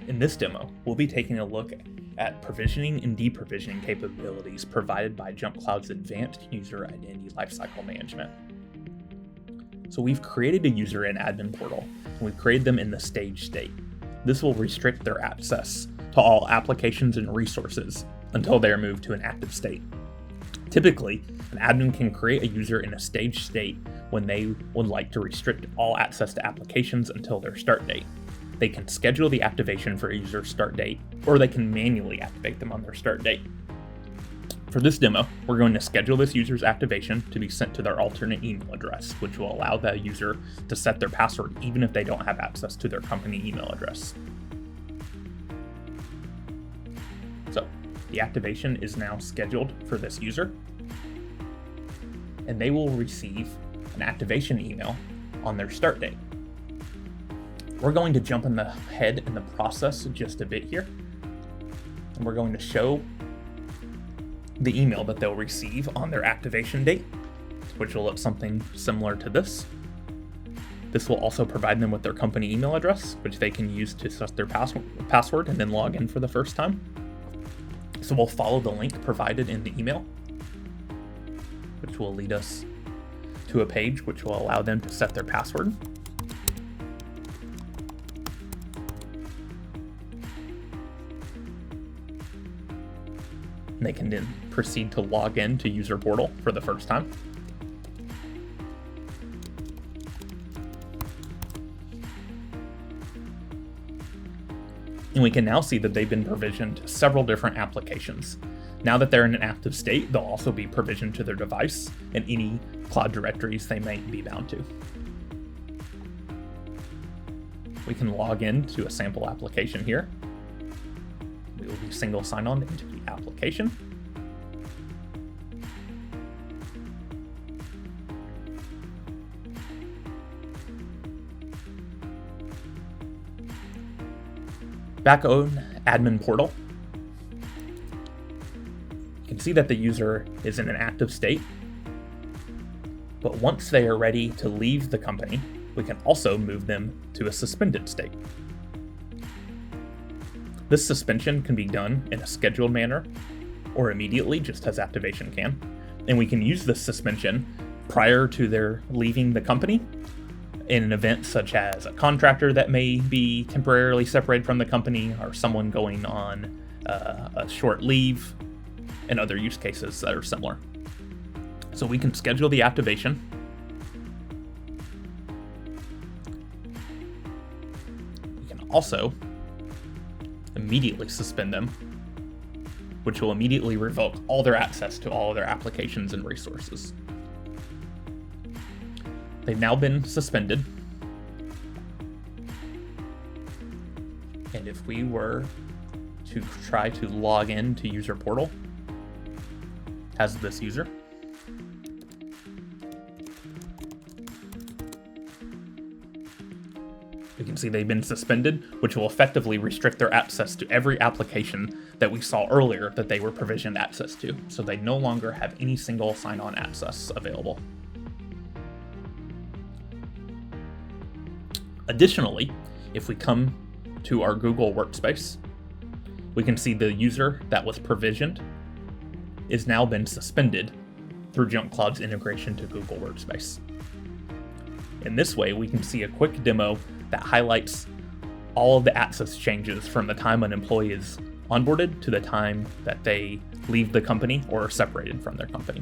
In this demo, we'll be taking a look at provisioning and deprovisioning capabilities provided by JumpCloud's Advanced User Identity Lifecycle Management. So we've created a user in Admin Portal, and we've created them in the stage state. This will restrict their access to all applications and resources until they are moved to an active state. Typically, an admin can create a user in a stage state when they would like to restrict all access to applications until their start date. They can schedule the activation for a user's start date, or they can manually activate them on their start date. For this demo, we're going to schedule this user's activation to be sent to their alternate email address, which will allow the user to set their password even if they don't have access to their company email address. So, the activation is now scheduled for this user, and they will receive an activation email on their start date. We're going to jump ahead in the process just a bit here, and we're going to show the email that they'll receive on their activation date, which will look something similar to this. This will also provide them with their company email address, which they can use to set their password and then log in for the first time. So we'll follow the link provided in the email, which will lead us to a page which will allow them to set their password. And they can then proceed to log in to User Portal for the first time. And we can now see that they've been provisioned to several different applications. Now that they're in an active state, they'll also be provisioned to their device and any cloud directories they may be bound to. We can log in to a sample application here. We will do single sign-on into the application. Back on Admin Portal, you can see that the user is in an active state, but once they are ready to leave the company, we can also move them to a suspended state. This suspension can be done in a scheduled manner or immediately, just as activation can. And we can use this suspension prior to their leaving the company in an event such as a contractor that may be temporarily separated from the company or someone going on a short leave and other use cases that are similar. So we can schedule the activation. We can also immediately suspend them, which will immediately revoke all their access to all of their applications and resources. They've now been suspended. And if we were to try to log in to User Portal as this user, we can see they've been suspended, which will effectively restrict their access to every application that we saw earlier that they were provisioned access to. So they no longer have any single sign-on access available. Additionally, if we come to our Google Workspace, we can see the user that was provisioned is now been suspended through JumpCloud's integration to Google Workspace. In this way, we can see a quick demo that highlights all of the access changes from the time an employee is onboarded to the time that they leave the company or are separated from their company.